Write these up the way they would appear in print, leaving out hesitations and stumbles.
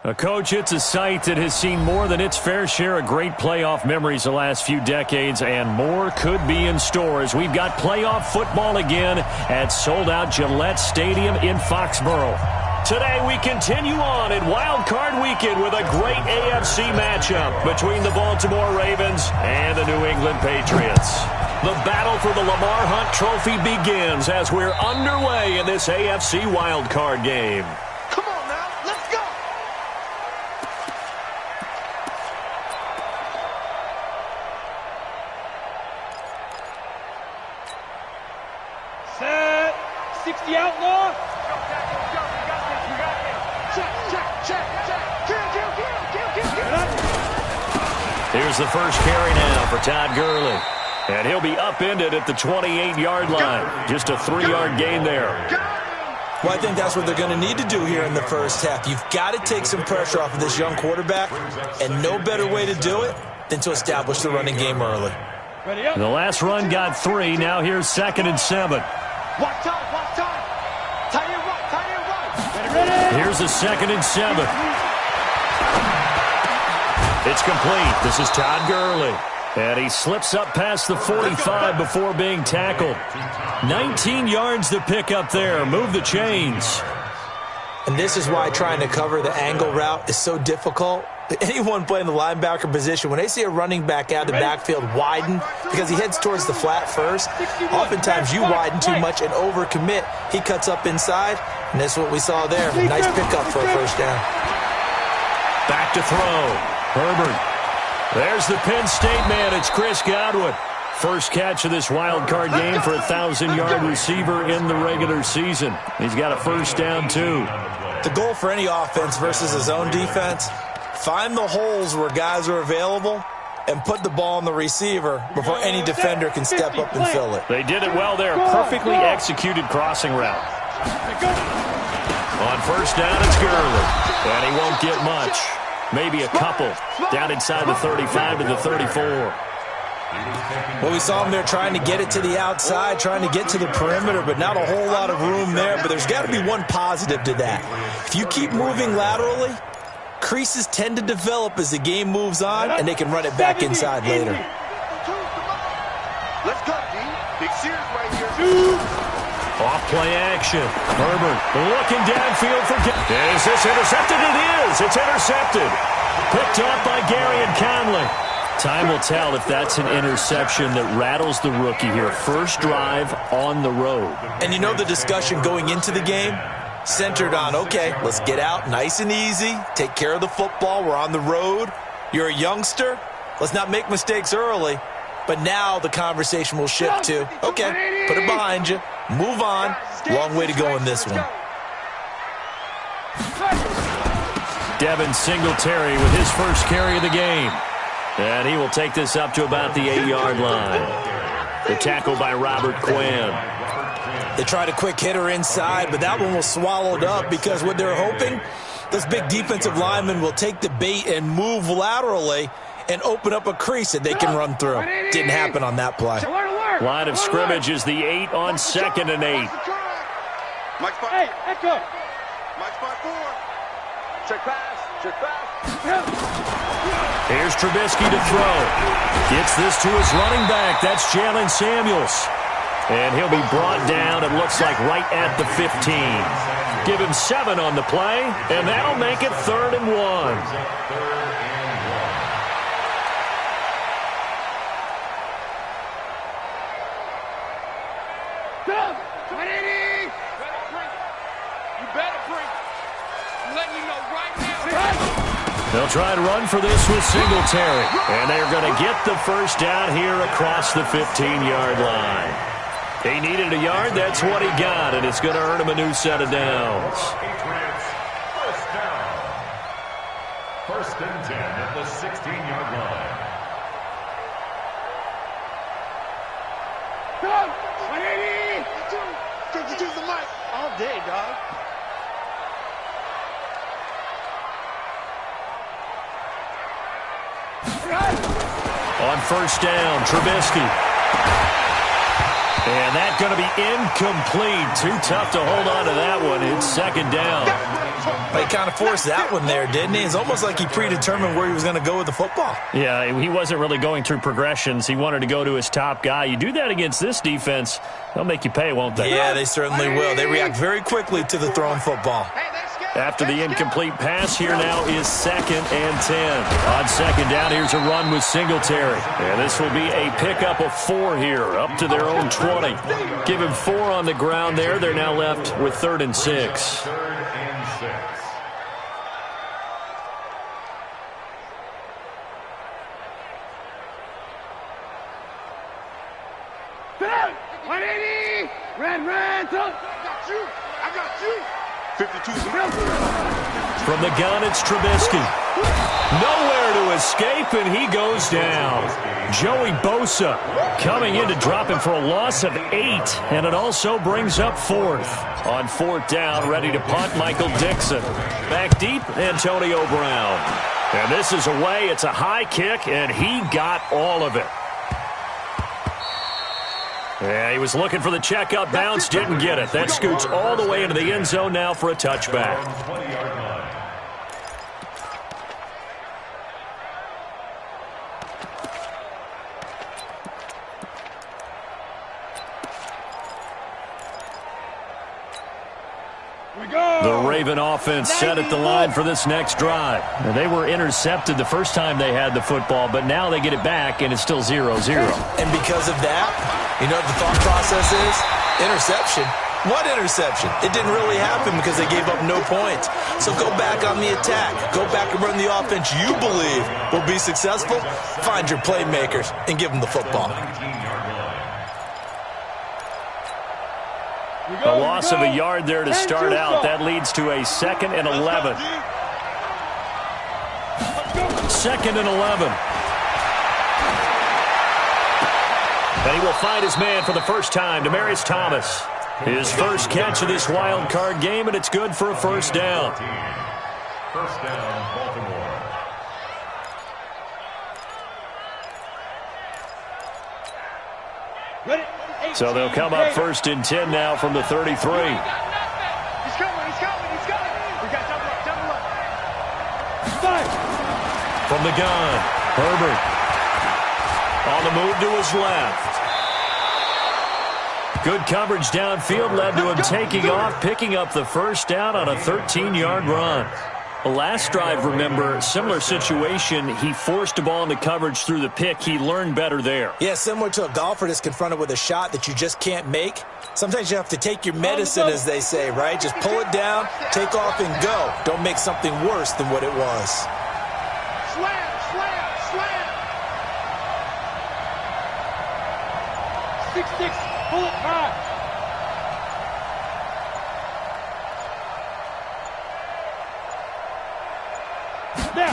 Coach, it's a site that has seen more than its fair share of great playoff memories the last few decades, and more could be in store as we've got playoff football again at sold-out Gillette Stadium in Foxborough. Today we continue on in Wild Card Weekend with a great AFC matchup between the Baltimore Ravens and the New England Patriots. The battle for the Lamar Hunt Trophy begins as we're underway in this AFC Wild Card game. Come on now, let's go! Set. 60 outlaw. Here's the first carry now for Todd Gurley. And he'll be upended at the 28-yard line. Just a 3-yard gain there. Well, I think that's what they're going to need to do here in the first half. You've got to take some pressure off of this young quarterback, and no better way to do it than to establish the running game early. The last run got 3. Now here's 2nd and 7. Watch out, watch out. Tight end run. Here's a 2nd and 7. It's complete. This is Todd Gurley. And he slips up past the 45 before being tackled. 19 yards to pick up there. Move the chains. And this is why trying to cover the angle route is so difficult. Anyone playing the linebacker position, when they see a running back out of the backfield widen because he heads towards the flat first, oftentimes you widen too much and overcommit. He cuts up inside, and that's what we saw there. Nice pickup for a first down. Back to throw. Herbert. There's the Penn State man. It's Chris Godwin. First catch of this wild card game for a 1,000-yard receiver in the regular season. He's got a first down, too. The goal for any offense versus his own defense, find the holes where guys are available and put the ball on the receiver before any defender can step up and fill it. They did it well there. Perfectly executed crossing route. On first down, it's Gurley. And he won't get much. Maybe a couple. Down inside the 35 to the 34. Well, we saw him there trying to get it to the outside, trying to get to the perimeter, but not a whole lot of room there. But there's got to be one positive to that. If you keep moving laterally, creases tend to develop as the game moves on, and they can run it back inside later. Let's go, D. Big Sears right here. Off play action. Herbert looking downfield for... Is this intercepted? It is. It's intercepted. Picked up by Gary and Conley. Time will tell if that's an interception that rattles the rookie here. First drive on the road. And you know the discussion going into the game? Centered on, okay, let's get out nice and easy. Take care of the football. We're on the road. You're a youngster. Let's not make mistakes early. But now the conversation will shift to, okay, put it behind you. Move on. Long way to go in this one. Devin Singletary with his first carry of the game. And he will take this up to about the 8-yard line. The tackle by Robert Quinn. They tried a quick hitter inside, but that one was swallowed up because what they're hoping, those big defensive linemen will take the bait and move laterally and open up a crease that they can run through. Didn't happen on that play. Line of scrimmage is the 8 on 2nd and 8. Mike spot. Hey, echo. Mike spot 4. Check pass. Check pass. Here's Trubisky to throw. Gets this to his running back. That's Jalen Samuels. And he'll be brought down, it looks like, right at the 15. Give him 7 on the play, and that'll make it 3rd and 1. They'll try to run for this with Singletary. And they're going to get the first down here across the 15-yard line. He needed a yard. That's what he got, and it's going to earn him a new set of downs. First down. 1st and 10 at the 16-yard line. Go! 180! Can't you use the mic all day, dog? On first down, Trubisky. And that's going to be incomplete. Too tough to hold on to that one. It's second down. He kind of forced that one there, didn't he? It's almost like he predetermined where he was going to go with the football. Yeah, he wasn't really going through progressions. He wanted to go to his top guy. You do that against this defense, they'll make you pay, won't they? Yeah, they certainly will. They react very quickly to the thrown football. After the incomplete pass, here now is 2nd and 10. On second down, here's a run with Singletary. And this will be a pickup of 4 here, up to their own 20. Give him 4 on the ground there. They're now left with 3rd and 6. 3rd and 6. Red, throw. I got you. 52. From the gun, it's Trubisky. Nowhere to escape, and he goes down. Joey Bosa coming in to drop him for a loss of 8, and it also brings up 4th. On 4th down, ready to punt, Michael Dixon. Back deep, Antonio Brown. And this is away. It's a high kick, and he got all of it. Yeah, he was looking for the checkup bounce, didn't get it. That scoots all the way into the end zone now for a touchback. The Raven offense set at the line for this next drive. Now, they were intercepted the first time they had the football, but now they get it back, and it's still 0-0. And because of that, you know what the thought process is? Interception. What interception? It didn't really happen because they gave up no points. So go back on the attack. Go back and run the offense you believe will be successful. Find your playmakers and give them the football. A loss of a yard there to start out. That leads to a 2nd and 11. 2nd and 11. And he will find his man for the first time, Demaryius Thomas. His first catch of this wild card game, and it's good for a first down. First down, Baltimore. Ready? So they'll come up 1st and 10 now from the 33. He's coming. We got double up. From the gun, Herbert. On the move to his left. Good coverage downfield led to him taking off, picking up the first down on a 13-yard run. The last drive, remember, similar situation. He forced a ball into coverage through the pick. He learned better there. Yeah, similar to a golfer that's confronted with a shot that you just can't make. Sometimes you have to take your medicine, as they say, right? Just pull it down, take off, and go. Don't make something worse than what it was. Slam. 6-6, pull it high.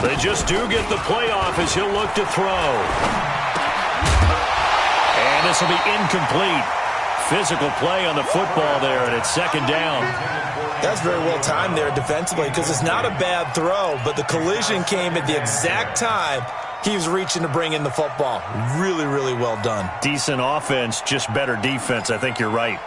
They just do get the playoff as he'll look to throw. And this will be incomplete. Physical play on the football there, and it's 2nd down. That's very well timed there defensively because it's not a bad throw, but the collision came at the exact time he was reaching to bring in the football. Really, really well done. Decent offense, just better defense. I think you're right.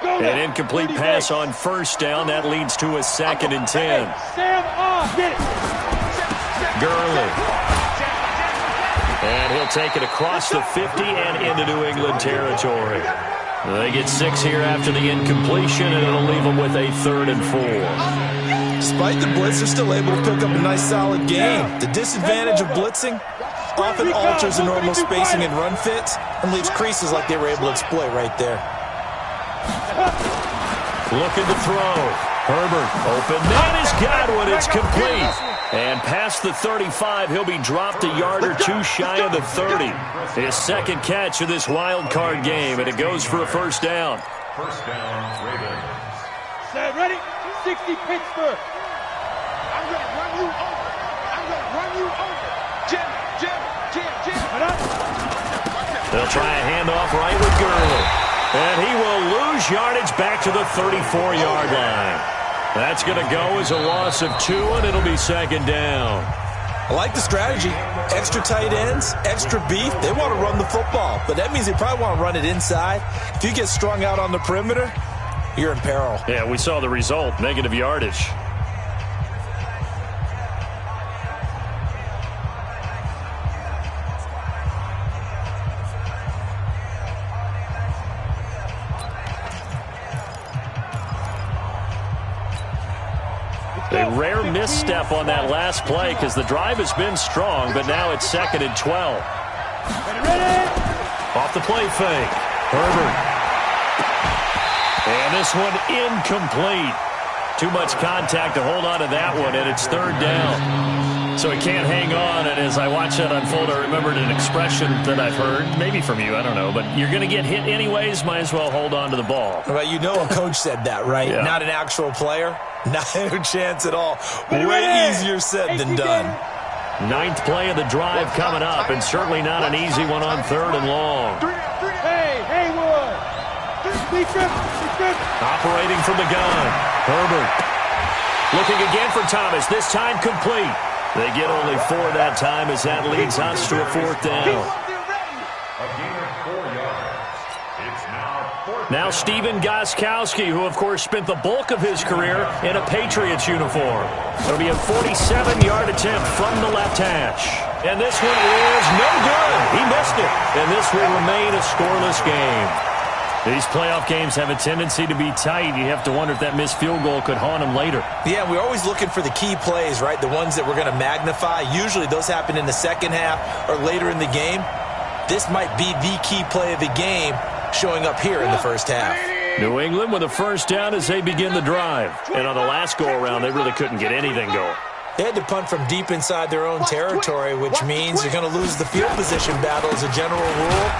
An incomplete pass on first down. That leads to a 2nd and 10. Sam off. Get it. Gurley. And he'll take it across the 50 and into New England territory. They get 6 here after the incompletion, and it'll leave them with a 3rd and 4. Despite the blitz, they're still able to pick up a nice solid game. The disadvantage of blitzing often alters the normal spacing and run fits and leaves creases like they were able to exploit right there. Looking to throw. Herbert open. Man has got one. It's complete. And past the 35, he'll be dropped a yard or two shy of the 30. His 2nd catch of this wild card game, and it goes for a first down. First down, Ravens. Set, ready? 60, Pittsburgh. I'm going to run you over. Jim. They'll try a handoff right with Gurley. And he will lose yardage back to the 34-yard line. That's going to go as a loss of 2, and it'll be second down. I like the strategy. Extra tight ends, extra beef. They want to run the football, but that means they probably want to run it inside. If you get strung out on the perimeter, you're in peril. Yeah, we saw the result, negative yardage. A rare misstep on that last play because the drive has been strong, but now it's 2nd and 12. Off the play fake. Herbert. And this one incomplete. Too much contact to hold on to that one, and it's 3rd down. So he can't hang on, and as I watch that unfold, I remembered an expression that I've heard, maybe from you, I don't know, but you're going to get hit anyways, might as well hold on to the ball. Well, you know a coach said that, right? Yeah. Not an actual player. Not a chance at all. Way easier said than done. 9th play of the drive coming up, and certainly not an easy one on 3rd and long. Hey, Haywood. Operating from the gun. Herbert. Looking again for Thomas, this time complete. They get only 4 that time as that leads us to a 4th down. Now Stephen Gostkowski, who of course spent the bulk of his career in a Patriots uniform. It'll be a 47-yard attempt from the left hash. And this one is no good. He missed it. And this will remain a scoreless game. These playoff games have a tendency to be tight. You have to wonder if that missed field goal could haunt him later. Yeah, we're always looking for the key plays, right? The ones that we're going to magnify. Usually those happen in the second half or later in the game. This might be the key play of the game showing up here in the first half. New England with a 1st down as they begin the drive. And on the last go-around, they really couldn't get anything going. They had to punt from deep inside their own territory, which means you're going to lose the field position battle as a general rule.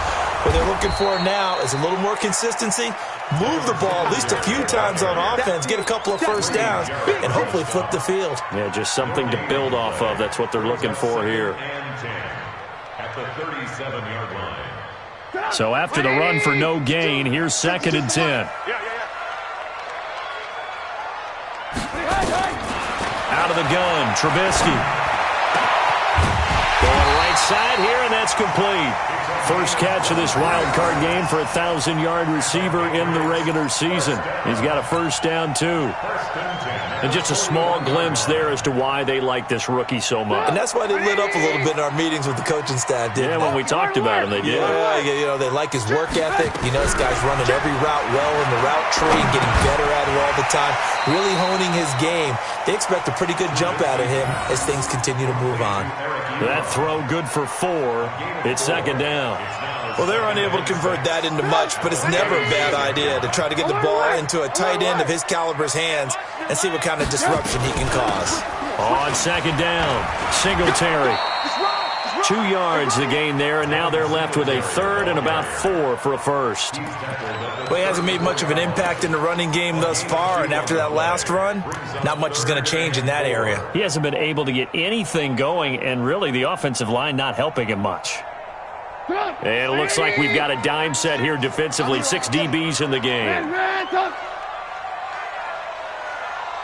What they're looking for now is a little more consistency, move the ball at least a few times on offense, get a couple of 1st downs, and hopefully flip the field. Yeah, just something to build off of. That's what they're looking for here. At the 37-yard line. So after the run for no gain, here's 2nd and 10. Out of the gun, Trubisky. Going right side here, and that's complete. First catch of this wild card game for a 1,000-yard receiver in the regular season. He's got a 1st down, too. And just a small glimpse there as to why they like this rookie so much. And that's why they lit up a little bit in our meetings with the coaching staff, didn't they? When we talked about him, they did. Yeah, you know, they like his work ethic. You know, this guy's running every route well in the route tree and getting better at it all the time, really honing his game. They expect a pretty good jump out of him as things continue to move on. That throw good for 4. It's 2nd down. Well, they're unable to convert that into much, but it's never a bad idea to try to get the ball into a tight end of his caliber's hands and see what kind of disruption he can cause. On 2nd down, Singletary. 2 yards the gain there, and now they're left with a 3rd and about 4 for a 1st. Well, he hasn't made much of an impact in the running game thus far, and after that last run, not much is going to change in that area. He hasn't been able to get anything going, and really the offensive line not helping him much. And it looks like we've got a dime set here defensively. 6 DBs in the game.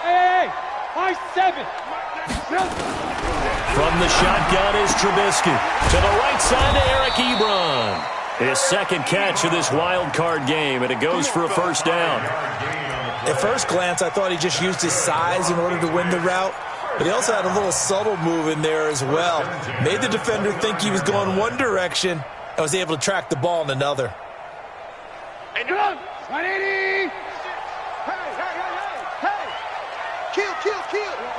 Hey, high 7. From the shotgun is Trubisky. To the right side to Eric Ebron. His 2nd catch of this wild card game, and it goes for a 1st down. At first glance, I thought he just used his size in order to win the route. But he also had a little subtle move in there as well. Made the defender think he was going one direction and was able to track the ball in another. Hey, 180! Hey! Kill!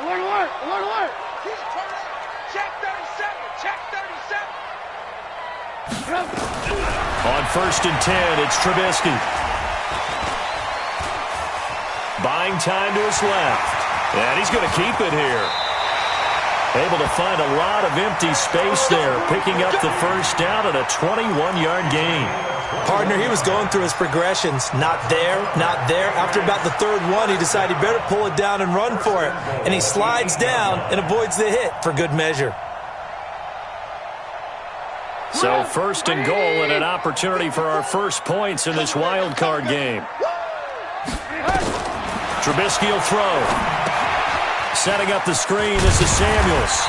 Alert! Kill, turn it! Check 37! On 1st and 10, it's Trubisky. Buying time to his left. And he's going to keep it here. Able to find a lot of empty space there, picking up the 1st down at a 21-yard gain. Partner, he was going through his progressions. Not there, not there. After about the 3rd one, he decided he better pull it down and run for it. And he slides down and avoids the hit for good measure. So 1st and goal and an opportunity for our 1st points in this wild card game. Trubisky will throw. Setting up the screen, this is Samuels.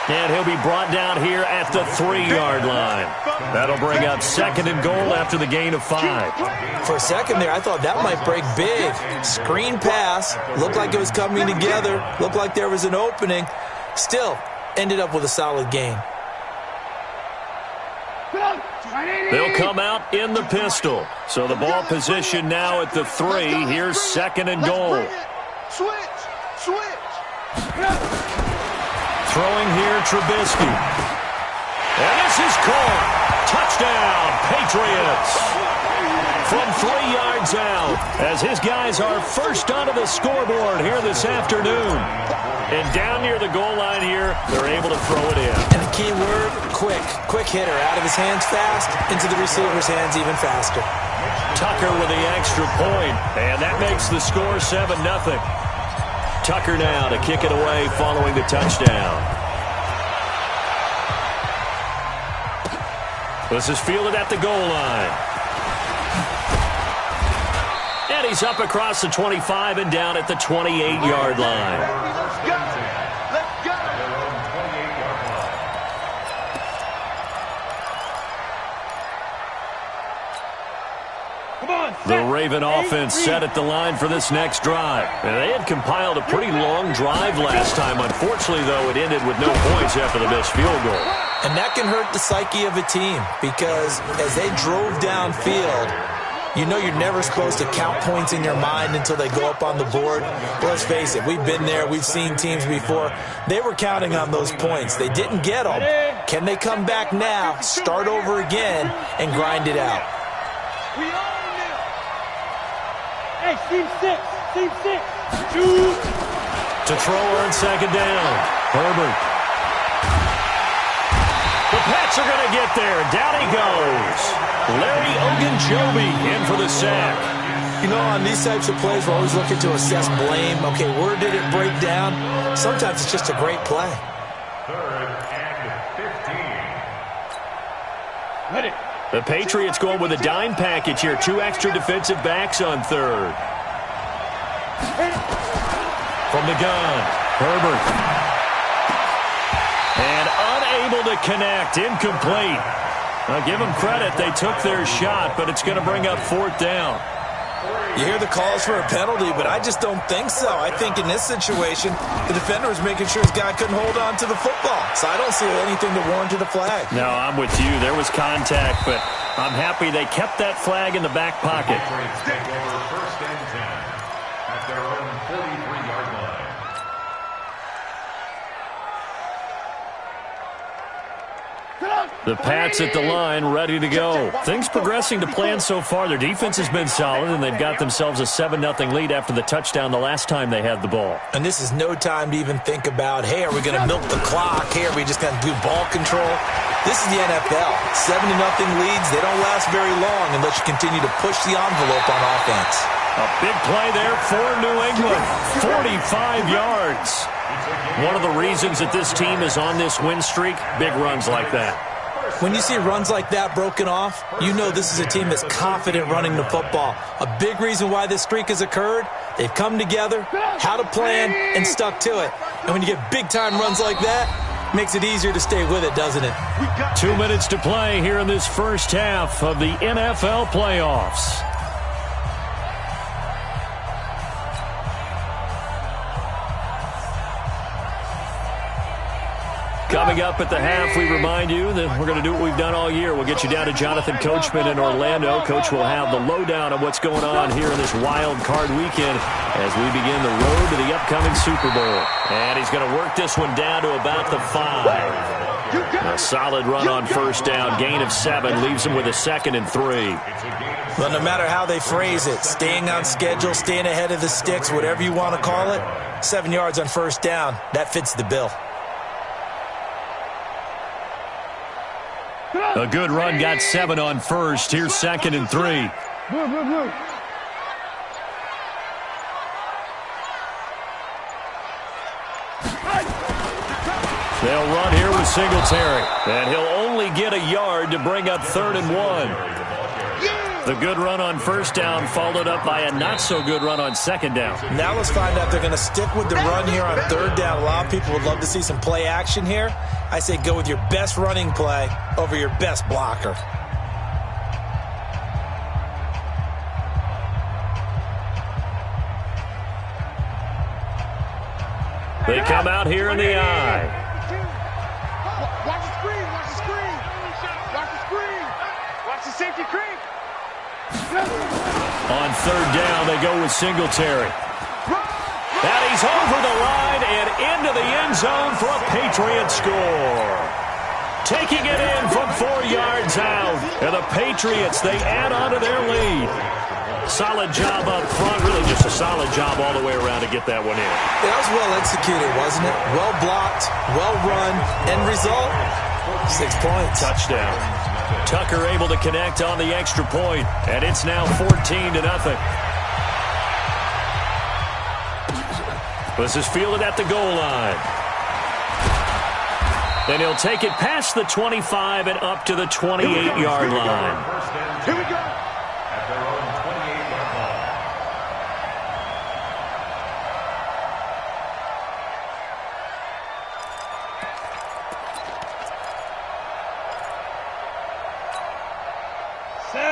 And he'll be brought down here at the 3-yard line. That'll bring up 2nd and goal after the gain of 5. For a second there, I thought that might break big. Screen pass. Looked like it was coming together. Looked like there was an opening. Still, ended up with a solid gain. They'll come out in the pistol. So the ball position now at the 3. Here's 2nd and goal. Switch. Throwing here, Trubisky. And this is caught. Touchdown, Patriots. From 3 yards out, as his guys are first onto the scoreboard here this afternoon. And down near the goal line here, they're able to throw it in. And the key word, quick. Quick hitter. Out of his hands fast, into the receiver's hands even faster. Tucker with the extra point, and that makes the score 7-0. Tucker now to kick it away following the touchdown. This is fielded at the goal line. And he's up across the 25 and down at the 28-yard line. Let's go. The Raven offense set at the line for this next drive. And they had compiled a pretty long drive last time. Unfortunately, though, it ended with no points after the missed field goal. And that can hurt the psyche of a team because as they drove downfield, you know you're never supposed to count points in your mind until they go up on the board. Let's face it, we've been there. We've seen teams before. They were counting on those points. They didn't get them. Can they come back now, start over again, and grind it out? We own them. Hey, team 6. Shoot. To throw on 2nd down. Herbert. The Pats are going to get there. Down he goes. Larry Ogunjobi in for the sack. You know, on these types of plays, we're always looking to assess blame. Okay, where did it break down? Sometimes it's just a great play. 3rd and 15. Ready. The Patriots going with a dime package here. 2 extra defensive backs on 3rd. From the gun, Herbert. And unable to connect, incomplete. I'll give them credit. They took their shot, but it's going to bring up 4th down. You hear the calls for a penalty, but I just don't think so. I think in this situation, the defender was making sure his guy couldn't hold on to the football. So I don't see anything to warrant a flag. No, I'm with you. There was contact, but I'm happy they kept that flag in the back pocket. Patriots take over 1st and 10 at their own 43-yard line. The Pats at the line, ready to go. Things progressing to plan so far. Their defense has been solid, and they've got themselves a 7-0 lead after the touchdown the last time they had the ball. And this is no time to even think about, hey, are we going to milk the clock? Hey, are we just going to do ball control? This is the NFL. 7-0 leads, they don't last very long unless you continue to push the envelope on offense. A big play there for New England. 45 yards. One of the reasons that this team is on this win streak, big runs like that. When you see runs like that broken off, you know this is a team that's confident running the football. A big reason why this streak has occurred, they've come together, had a plan, and stuck to it. And when you get big-time runs like that, it makes it easier to stay with it, doesn't it? 2 minutes to play here in this first half of the NFL playoffs. Coming up at the half, we remind you that we're going to do what we've done all year. We'll get you down to Jonathan Coachman in Orlando. Coach will have the lowdown on what's going on here in this wild card weekend as we begin the road to the upcoming Super Bowl. And he's going to work this one down to about the 5. A solid run on 1st down. Gain of 7 leaves him with a 2nd and 3. Well, no matter how they phrase it, staying on schedule, staying ahead of the sticks, whatever you want to call it, 7 yards on 1st down, that fits the bill. A good run, got 7 on 1st. Here's 2nd and 3. Move. They'll run here with Singletary. And he'll only get a yard to bring up 3rd and 1. The good run on first down followed up by a not-so-good run on second down. Now let's find out if they're going to stick with the run here on third down. A lot of people would love to see some play action here. I say go with your best running play over your best blocker. They come out here in the eye. Watch the screen, watch the screen. Watch the screen. Watch the safety creep. On third down, they go with Singletary. And he's over the line and into the end zone for a Patriot score. Taking it in from 4 yards out. And the Patriots, they add on to their lead. Solid job up front. Really just a solid job all the way around to get that one in. That was well executed, wasn't it? Well blocked, well run. End result, 6 points. Touchdown. Tucker able to connect on the extra point, and it's now 14-0. This is fielded at the goal line. Then he'll take it past the 25 and up to the 28-yard line. Here we go. At their own 28-yard line.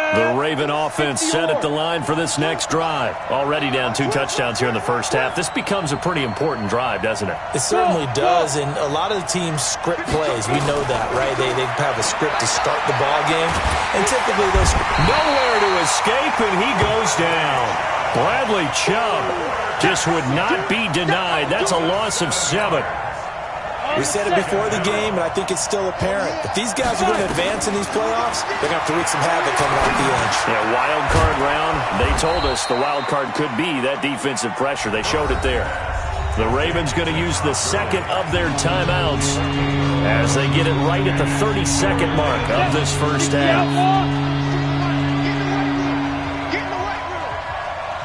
The Raven offense set at the line for this next drive. Already down 2 touchdowns here in the first half. This becomes a pretty important drive, doesn't it? It certainly does, and a lot of the teams script plays. We know that, right? They have a script to start the ball game, and typically those... Nowhere to escape, and he goes down. Bradley Chubb just would not be denied. That's a loss of 7. We said it before the game, and I think it's still apparent. If these guys are going to advance in these playoffs, they're going to have to wreak some havoc coming off the edge. Yeah, wild card round. They told us the wild card could be that defensive pressure. They showed it there. The Ravens going to use the second of their timeouts as they get it right at the 30-second mark of this first half. Get in the right room.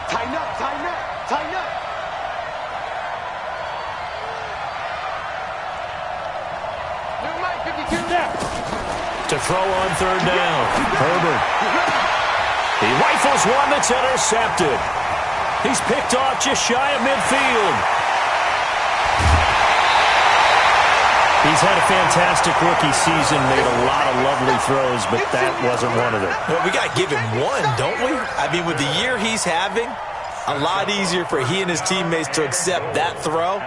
Tighten up, tighten up, tighten up. New line, 52 now. To throw on third down. Herbert. He rifles one that's intercepted. He's picked off just shy of midfield. He's had a fantastic rookie season, made a lot of lovely throws, but that wasn't one of them. Well, we got to give him one, don't we? I mean, with the year he's having, a lot easier for he and his teammates to accept that throw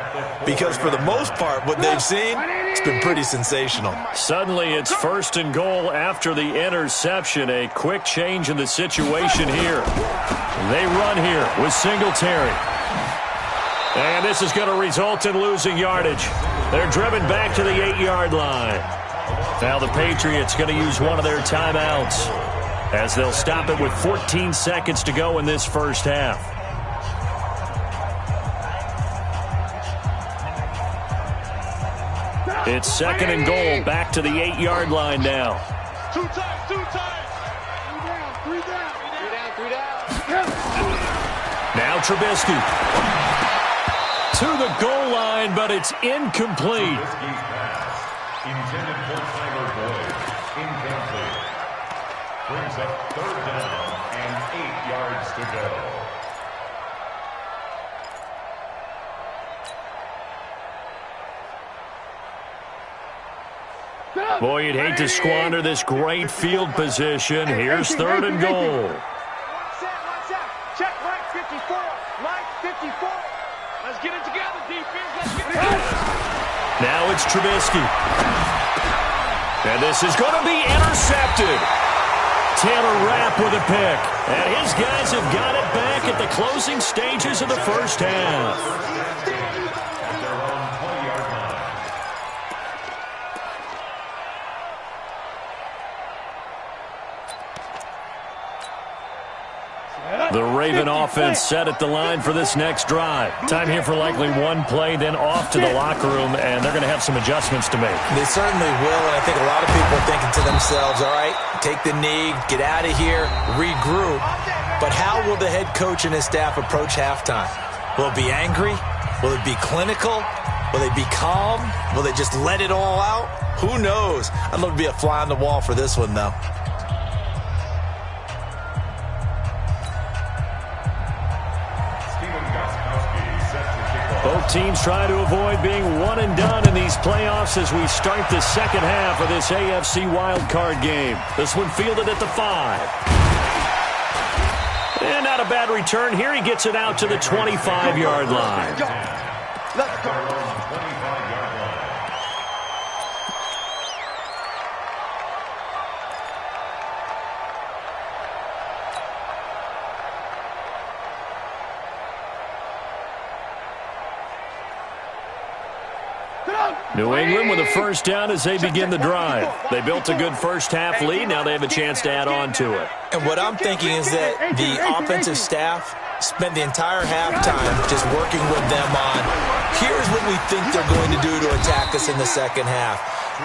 because for the most part, what they've seen, it's been pretty sensational. Suddenly, it's 1st and goal after the interception. A quick change in the situation here. They run here with Singletary. And this is going to result in losing yardage. They're driven back to the 8-yard line. Now the Patriots going to use one of their timeouts as they'll stop it with 14 seconds to go in this first half. It's 2nd and goal, back to the 8-yard line now. 2 times, 2 times. 3 down, 3 down. Now Trubisky. To the goal line, but it's incomplete. Trubisky's pass, intended for Tyler Boyd, incomplete. Brings up 3rd down and 8 yards to go. Boy, you'd hate to squander this great field position. Here's 3rd and goal. Watch that. Check Mike 54. Mike 54. Let's get it together, defense. Let's get it together. Now it's Trubisky. And this is going to be intercepted. Taylor Rapp with a pick. And his guys have got it back at the closing stages of the first half. At their own 20-yard line. The Raven offense set at the line for this next drive. Time here for likely one play, then off to the locker room, and they're going to have some adjustments to make. They certainly will, and I think a lot of people are thinking to themselves, all right, take the knee, get out of here, regroup. But how will the head coach and his staff approach halftime? Will it be angry? Will it be clinical? Will they be calm? Will they just let it all out? Who knows? I'd love to be a fly on the wall for this one, though. Both teams trying to avoid being one and done in these playoffs as we start the second half of this AFC wildcard game. This one fielded at the 5. And not a bad return here. He gets it out to the 25-yard line. Let's go. New England with a first down as they begin the drive. They built a good first-half lead. Now they have a chance to add on to it. And what I'm thinking is that the offensive staff spent the entire halftime just working with them on, here's what we think they're going to do to attack us in the second half.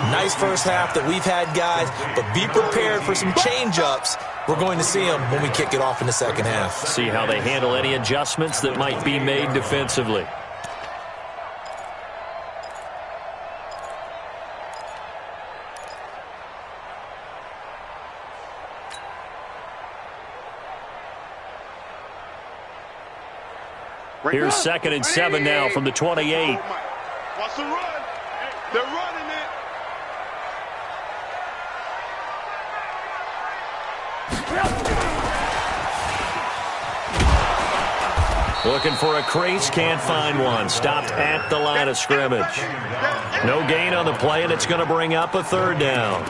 Nice first half that we've had, guys, but be prepared for some change-ups. We're going to see them when we kick it off in the second half. See how they handle any adjustments that might be made defensively. Here's 2nd and 7 now from the 28. Wants to run. They're running it. Looking for a crease, can't find one. Stopped at the line of scrimmage. No gain on the play, and it's going to bring up a 3rd down.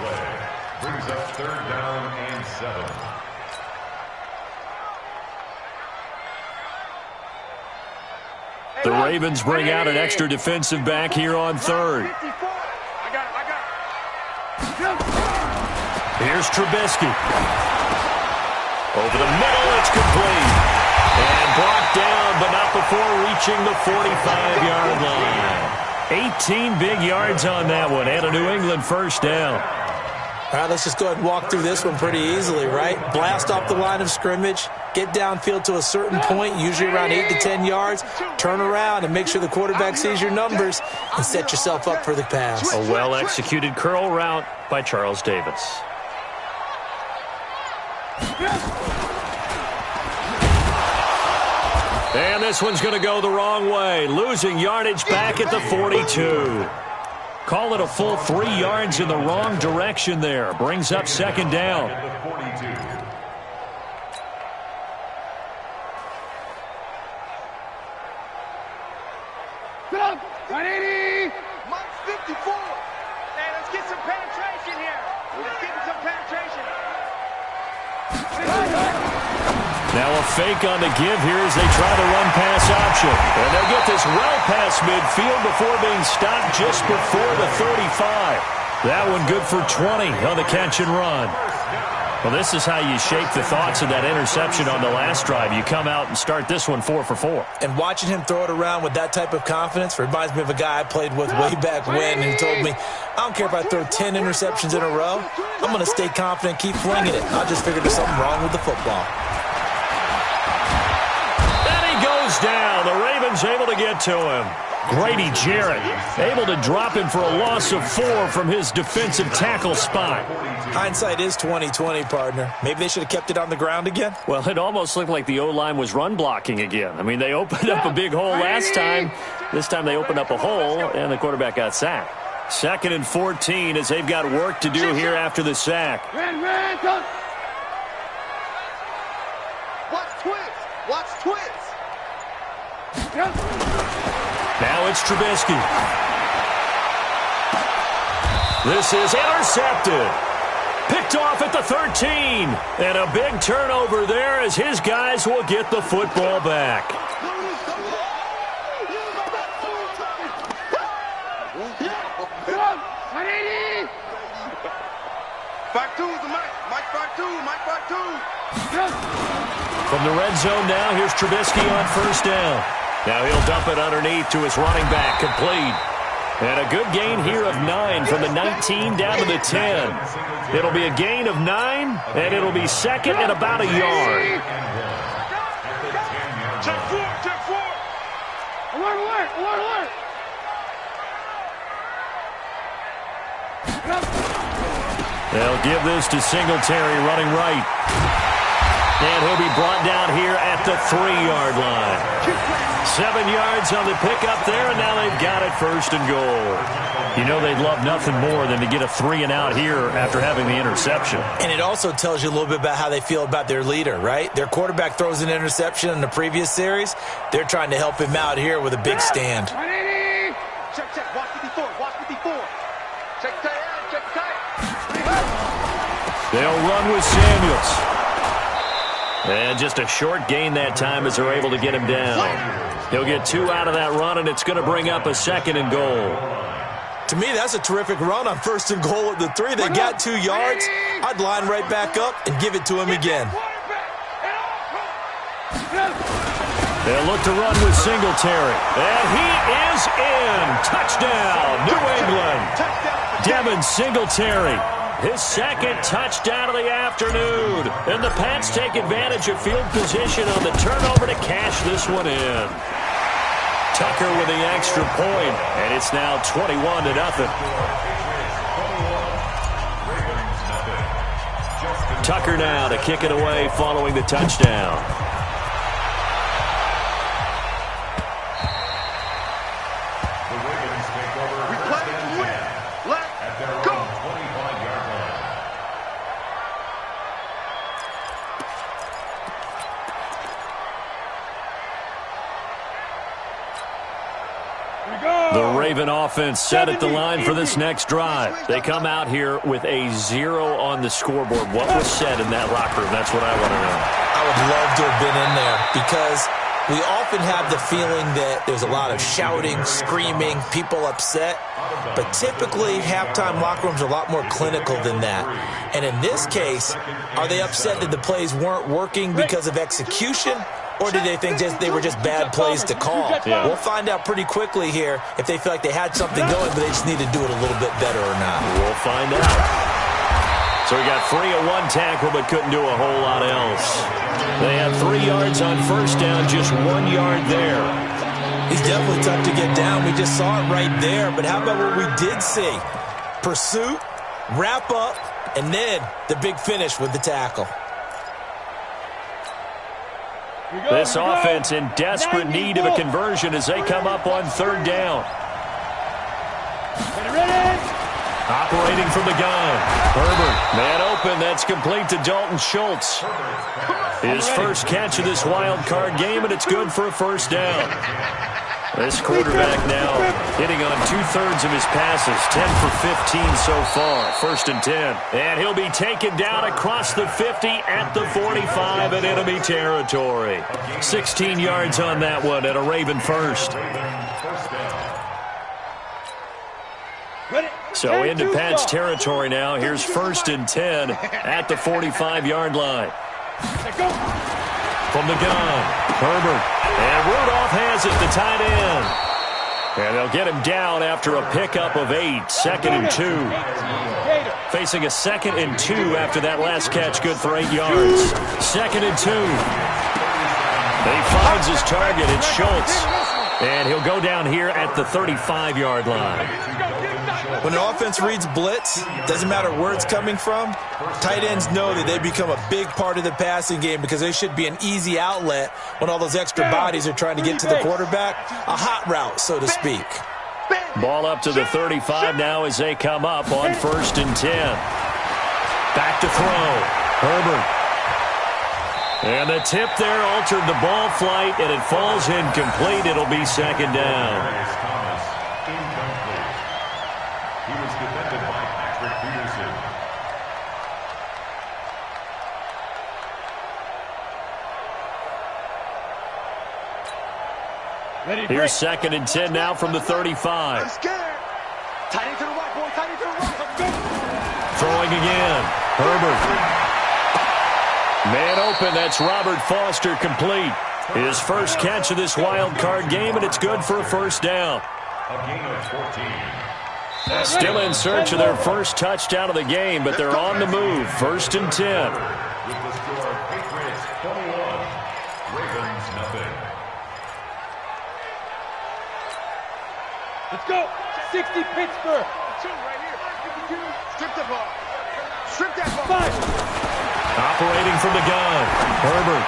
Brings up 3rd down and 7. The Ravens bring out an extra defensive back here on 3rd. Here's Trubisky. Over the middle, it's complete. And brought down, but not before reaching the 45-yard line. 18 big yards on that one, and a New England first down. All right, let's just go ahead and walk through this one pretty easily, right? Blast off the line of scrimmage, get downfield to a certain point, usually around 8 to 10 yards, turn around and make sure the quarterback sees your numbers and set yourself up for the pass. A well-executed curl route by Charles Davis. And this one's going to go the wrong way, losing yardage back at the 42. Call it a full 3 yards in the wrong direction there. Brings up 2nd down. Get up! 180! Mike's 54. Hey, let's get some penetration here. We're just getting some penetration. Now a fake on the give here as they try the run-pass option. And they'll get this well past midfield before being stopped just before the 35. That one good for 20 on the catch and run. Well, this is how you shape the thoughts of that interception on the last drive. You come out and start this one 4 for 4. And watching him throw it around with that type of confidence reminds me of a guy I played with way back when, and he told me, I don't care if I throw 10 interceptions in a row. I'm going to stay confident, keep flinging it. I just figured there's something wrong with the football. Goes down. The Ravens able to get to him. Grady Jarrett able to drop him for a loss of 4 from his defensive tackle spot. Hindsight is 20/20, partner. Maybe they should have kept it on the ground again. Well, it almost looked like the O-line was run blocking again. I mean, they opened up a big hole last time. This time they opened up a hole, and the quarterback got sacked. 2nd and 14 as they've got work to do here after the sack. Ran, touch. Watch twins. Watch twins. Now it's Trubisky. This is intercepted. Picked off at the 13. And a big turnover there as his guys will get the football back. Back two, Mike back two, Mike back two. From the red zone now, here's Trubisky on first down. Now he'll dump it underneath to his running back, complete. And a good gain here of 9 from the 19 down to the 10. It'll be a gain of 9, and it'll be 2nd and about a yard. Check 4. Alert. They'll give this to Singletary running right. And he'll be brought down here at the 3-yard line. 7 yards on the pickup there, and now they've got it first and goal. You know they'd love nothing more than to get a 3-and-out here after having the interception. And it also tells you a little bit about how they feel about their leader, right? Their quarterback throws an interception in the previous series. They're trying to help him out here with a big stand. 180. Check, watch 54, watch 54. Check tight. They'll run with Samuels. And just a short gain that time as they're able to get him down. He'll get 2 out of that run, and it's going to bring up a 2nd and goal. To me, that's a terrific run on 1st and goal at the 3. They got 2 yards. I'd line right back up and give it to him again. They'll look to run with Singletary. And he is in. Touchdown, New England. Devin Singletary. His 2nd touchdown of the afternoon. And the Pats take advantage of field position on the turnover to cash this one in. Tucker with the extra point, and it's now 21-0. Tucker now to kick it away following the touchdown. The Ravens take over. We play to win. Let's go. 25-yard line. The Raven offense set at the line for this next drive. They come out here with a 0 on the scoreboard. What was said in that locker room? That's what I want to know. I would love to have been in there because we often have the feeling that there's a lot of shouting, screaming, people upset. But typically, halftime locker rooms are a lot more clinical than that. And in this case, are they upset that the plays weren't working because of execution? Or did they think they were just bad plays to call? Yeah. We'll find out pretty quickly here if they feel like they had something going, but they just need to do it a little bit better or not. We'll find out. So he got 3 of 1 tackle, but couldn't do a whole lot else. They had 3 yards on 1st down, just 1 yard there. He's definitely tough to get down. We just saw it right there. But how about what we did see? Pursuit, wrap up, and then the big finish with the tackle. This offense in desperate need of a conversion as they come up on 3rd down. Operating from the gun. Herbert, man open. That's complete to Dalton Schultz. His first catch of this wild card game, and it's good for a 1st down. This quarterback now hitting on 2/3 of his passes, 10 for 15 so far. 1st and 10. And he'll be taken down across the 50 at the 45 in enemy territory. 16 yards on that one at a Raven first. So into Pats territory now. Here's 1st and 10 at the 45-yard line. From the gun, Herbert. And Rudolph has it, the tight end. And they'll get him down after a pickup of 8. 2nd and 2. Facing a 2nd and 2 after that last catch, good for 8 yards. 2nd and 2. He finds his target, it's Schultz. And he'll go down here at the 35-yard line. When an offense reads blitz, doesn't matter where it's coming from, tight ends know that they become a big part of the passing game because they should be an easy outlet when all those extra bodies are trying to get to the quarterback. A hot route, so to speak. Ball up to the 35 now as they come up on 1st and 10. Back to throw. Herbert. And the tip there altered the ball flight, and it falls incomplete. It'll be 2nd down. He was defended by Patrick Peterson. Here's 2nd and 10 now from the 35. I'm scared. Tight end to the right, boy. Tight end to the right. Let's go. Throwing again. Herbert. Man open, that's Robert Foster complete. His first catch of this wild card game, and it's good for a 1st down. A gain of 14. Still in search of their first touchdown of the game, but they're on the move. 1st and 10. With the score, Patriots 21, Ravens nothing. Let's go. 60 Pittsburgh. Two right here. Strip the ball. Strip that ball. 5. Operating from the gun, Herbert.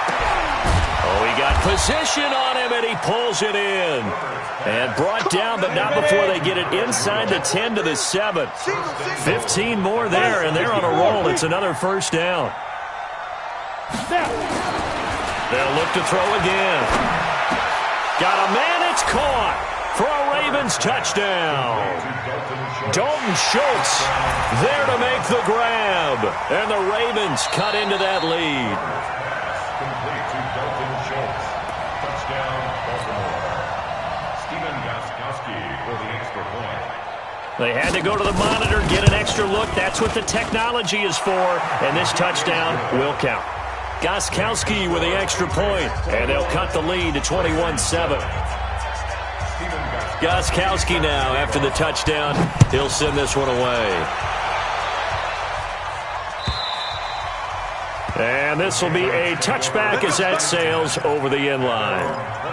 Oh, he got position on him, and he pulls it in. And brought down, but not before they get it inside the 10 to the 7. 15 more there, and they're on a roll. It's another first down. They'll look to throw again. Got a man, it's caught for a Ravens touchdown. Dalton Schultz there to make the grab. And the Ravens cut into that lead. Complete to Dalton Schultz. Touchdown, Baltimore. Stephen Gostkowski for the extra point. They had to go to the monitor, get an extra look. That's what the technology is for. And this touchdown will count. Gostkowski with the extra point. And they'll cut the lead to 21-7. Gostkowski now after the touchdown. He'll send this one away. And this will be a touchback as that sails over the end line.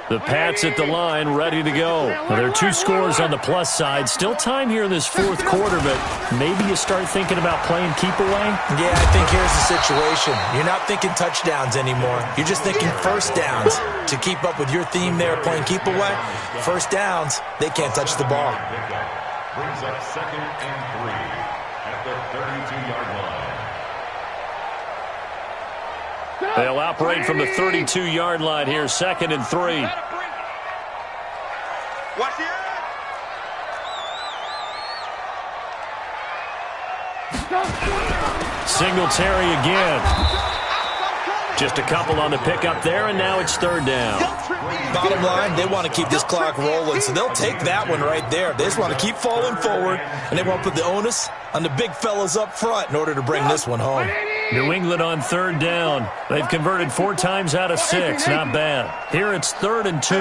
The Pats at the line, ready to go. Well, there are 2 scores on the plus side. Still time here in this fourth quarter, but maybe you start thinking about playing keep away? Yeah, I think here's the situation. You're not thinking touchdowns anymore. You're just thinking first downs. To keep up with your theme there, playing keep away, first downs, they can't touch the ball. Brings up 2nd and 3 at the 32-yard line. They'll operate from the 32-yard line here, 2nd and 3. Watch the Singletary again. Just a couple on the pickup there, and now it's 3rd down. Bottom line, they want to keep this clock rolling, so they'll take that one right there. They just want to keep falling forward, and they want to put the onus on the big fellas up front in order to bring this one home. New England on 3rd down. They've converted 4 times out of 6. Not bad. Here it's 3rd and 2.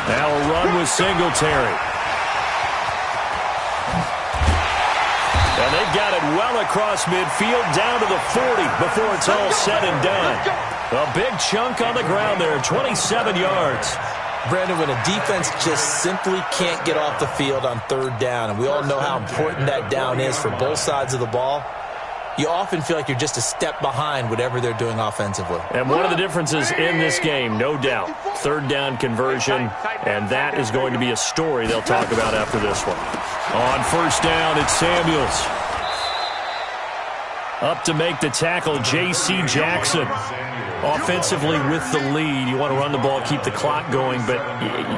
Now a run with Singletary. And they've got it well across midfield, down to the 40 before it's all said and done. A big chunk on the ground there, 27 yards. Brandon, when a defense just simply can't get off the field on 3rd down, and we all know how important that down is for both sides of the ball, you often feel like you're just a step behind whatever they're doing offensively. And one of the differences in this game, no doubt, 3rd down conversion, and that is going to be a story they'll talk about after this one. On 1st down, it's Samuels. Up to make the tackle, J.C. Jackson. Offensively with the lead, you want to run the ball, keep the clock going, but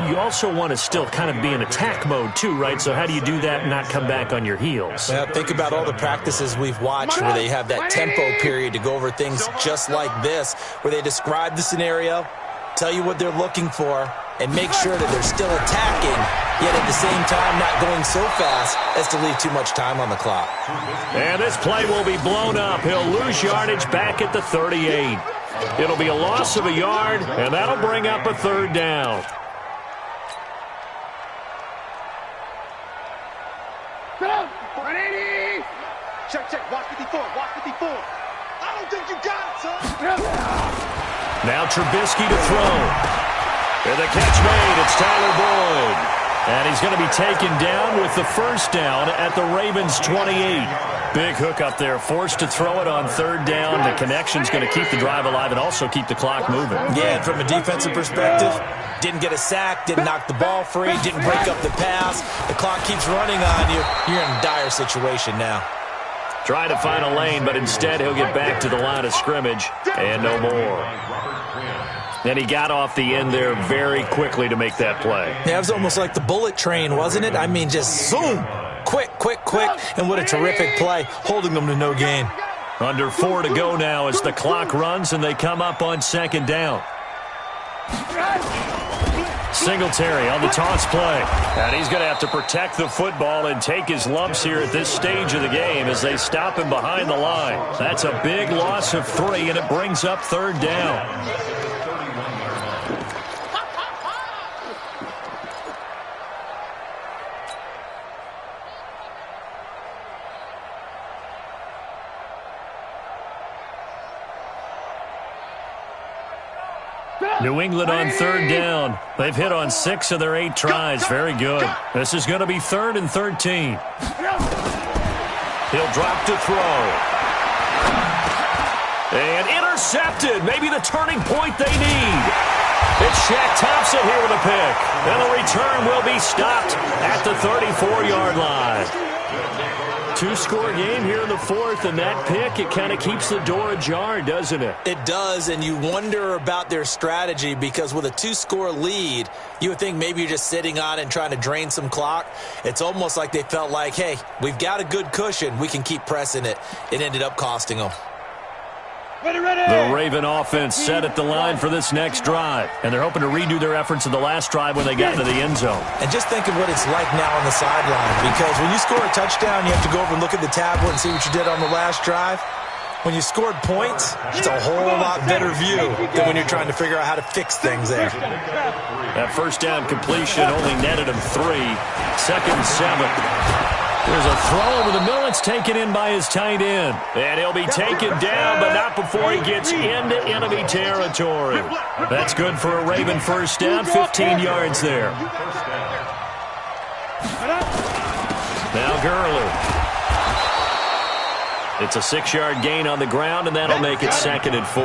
you also want to still kind of be in attack mode too, right? So how do you do that and not come back on your heels? Well, think about all the practices we've watched where they have that tempo period to go over things just like this, where they describe the scenario, tell you what they're looking for, and make sure that they're still attacking, yet at the same time not going so fast as to leave too much time on the clock. And this play will be blown up. He'll lose yardage back at the 38. It'll be a loss of a yard, and that'll bring up a 3rd down. Ready? Check, watch 54, watch 54. I don't think you got it, son. Now Trubisky to throw. And the catch made, it's Tyler Boyd. And he's going to be taken down with the 1st down at the Ravens' 28. Big hook up there, forced to throw it on 3rd down. The connection's going to keep the drive alive and also keep the clock moving. Yeah, and from a defensive perspective, didn't get a sack, didn't knock the ball free, didn't break up the pass. The clock keeps running on you. You're in a dire situation now. Trying to find a lane, but instead he'll get back to the line of scrimmage and no more. And he got off the end there very quickly to make that play. Yeah, it was almost like the bullet train, wasn't it? I mean, just zoom. Quick. And what a terrific play, holding them to no gain. Under 4 to go now as the clock runs and they come up on 2nd down. Singletary on the toss play. And he's going to have to protect the football and take his lumps here at this stage of the game as they stop him behind the line. That's a big loss of 3, and it brings up 3rd down. New England on third down. They've hit on 6 of their 8 tries. Very good. This is going to be 3rd and 13. He'll drop to throw. And intercepted. Maybe the turning point they need. It's Shaq Thompson here with a pick. And the return will be stopped at the 34-yard line. 2-score game here in the 4th, and that pick, it kind of keeps the door ajar, doesn't it? It does, and you wonder about their strategy because with a 2-score lead, you would think maybe you're just sitting on it and trying to drain some clock. It's almost like they felt like, hey, we've got a good cushion. We can keep pressing it. It ended up costing them. The Raven offense set at the line for this next drive, and they're hoping to redo their efforts in the last drive when they got into the end zone. And just think of what it's like now on the sideline, because when you score a touchdown, you have to go over and look at the tablet and see what you did on the last drive. When you scored points, it's a whole lot better view than when you're trying to figure out how to fix things there. That first down completion only netted him 3. 2nd and 7. There's a throw over the middle. It's taken in by his tight end. And he'll be taken down, but not before he gets into enemy territory. That's good for a Raven first down. 15 yards there. Now Gurley. It's a 6-yard gain on the ground, and that'll make it 2nd and 4.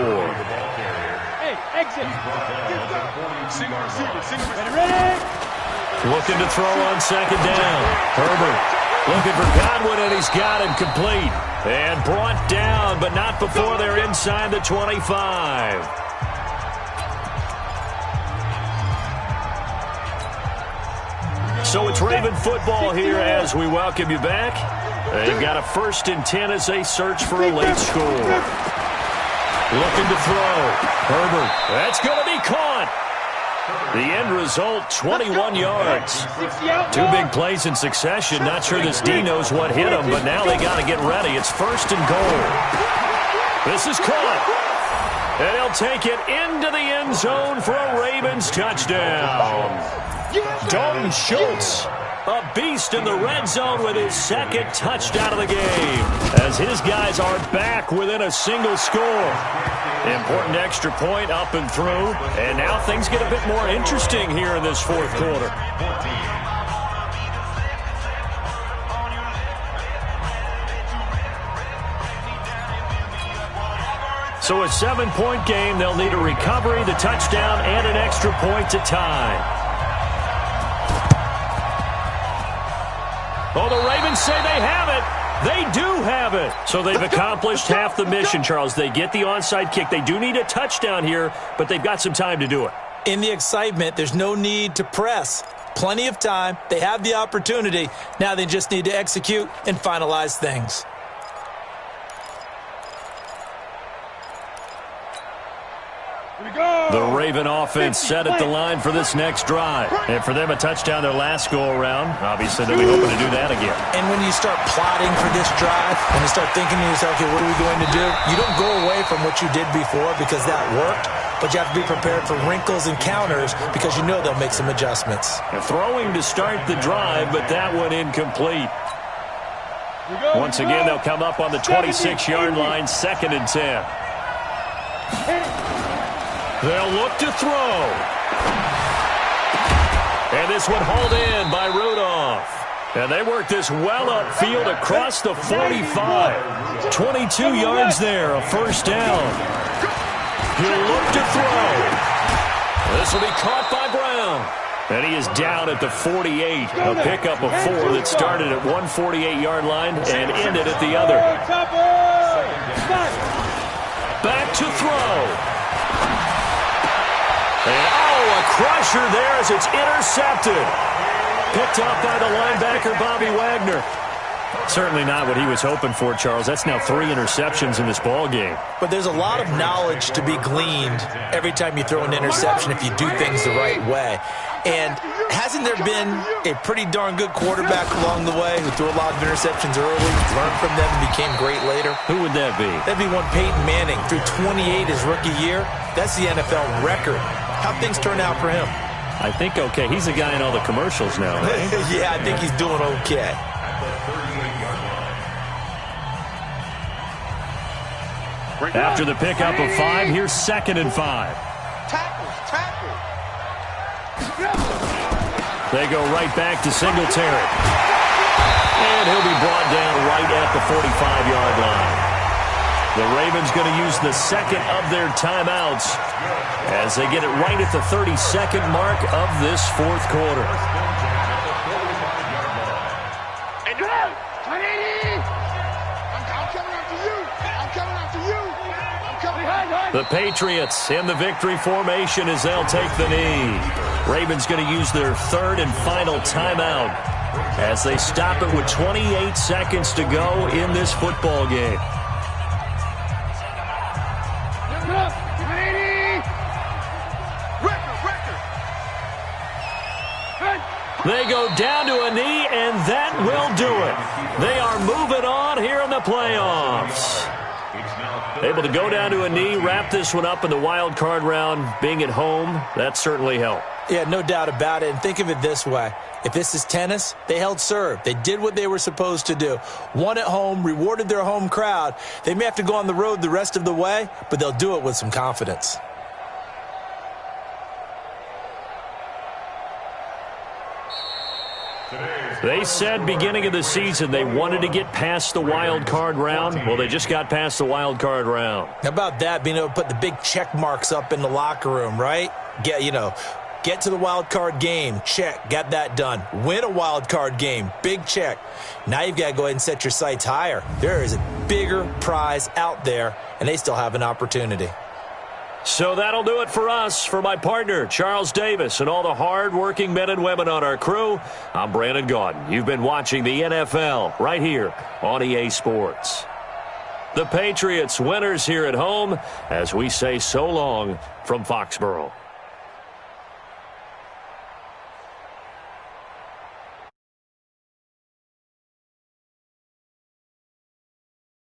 Hey, exit. Looking to throw on 2nd down. Herbert. Looking for Godwin, and he's got him complete. And brought down, but not before they're inside the 25. So it's Raven football here as we welcome you back. They've got a 1st and 10 as they search for a late score. Looking to throw. Herbert. That's going to be caught. The end result, 21 yards. 2 big plays in succession. Not sure this D knows what hit him, but now they got to get ready. It's 1st and goal. This is caught. And he'll take it into the end zone for a Ravens touchdown. Dalton Schultz, a beast in the red zone with his 2nd touchdown of the game, as his guys are back within a single score. Important extra point up and through, and now things get a bit more interesting here in this 4th quarter. So a 7-point game. They'll need a recovery, the touchdown, and an extra point to tie. Oh, the Ravens say they have it. They do have it. So they've accomplished half the mission, Charles. They get the onside kick. They do need a touchdown here, but they've got some time to do it. In the excitement, there's no need to press. Plenty of time. They have the opportunity. Now they just need to execute and finalize things. The Raven offense set at the line for this next drive. And for them, a touchdown their last go-around. Obviously, they'll be hoping to do that again. And when you start plotting for this drive, when you start thinking to yourself, okay, what are we going to do? You don't go away from what you did before because that worked, but you have to be prepared for wrinkles and counters because you know they'll make some adjustments. And throwing to start the drive, but that one incomplete. Once again, they'll come up on the 26-yard line, 2nd and 10. They'll look to throw. And this one hauled in by Rudolph. And they work this well upfield across the 45. 22 yards there, a 1st down. He'll look to throw. This will be caught by Brown. And he is down at the 48. A pickup of 4 that started at 148-yard line and ended at the other. Back to throw. And, a crusher there as it's intercepted. Picked up by the linebacker, Bobby Wagner. Certainly not what he was hoping for, Charles. That's now 3 interceptions in this ball game. But there's a lot of knowledge to be gleaned every time you throw an interception if you do things the right way. And hasn't there been a pretty darn good quarterback along the way who threw a lot of interceptions early, learned from them, and became great later? Who would that be? That'd be one Peyton Manning. Threw 28 his rookie year. That's the NFL record. How'd things turn out for him? I think okay. He's a guy in all the commercials now, right? Yeah, I think he's doing okay. After the pickup of 5, here's 2nd and 5. Tackle. They go right back to Singletary. And he'll be brought down right at the 45-yard line. The Ravens going to use the second of their timeouts as they get it right at the 32nd mark of this fourth quarter. And you're out. 180. I'm coming after you. I'm coming behind. The Patriots in the victory formation as they'll take the knee. Ravens going to use their third and final timeout as they stop it with 28 seconds to go in this football game. They go down to a knee, and that will do it. They are moving on here in the playoffs. Able to go down to a knee, wrap this one up in the wild card round. Being at home, that certainly helped. Yeah, no doubt about it. And think of it this way. If this is tennis, they held serve. They did what they were supposed to do. Won at home, rewarded their home crowd. They may have to go on the road the rest of the way, but they'll do it with some confidence. They said beginning of the season they wanted to get past the wild card round. Well, they just got past the wild card round. How about that, being able to put the big check marks up in the locker room, right? Get to the wild card game, check, got that done. Win a wild card game, big check. Now you've got to go ahead and set your sights higher. There is a bigger prize out there, and they still have an opportunity. So that'll do it for us. For my partner, Charles Davis, and all the hard-working men and women on our crew, I'm Brandon Gaudin. You've been watching the NFL right here on EA Sports. The Patriots winners here at home as we say so long from Foxborough.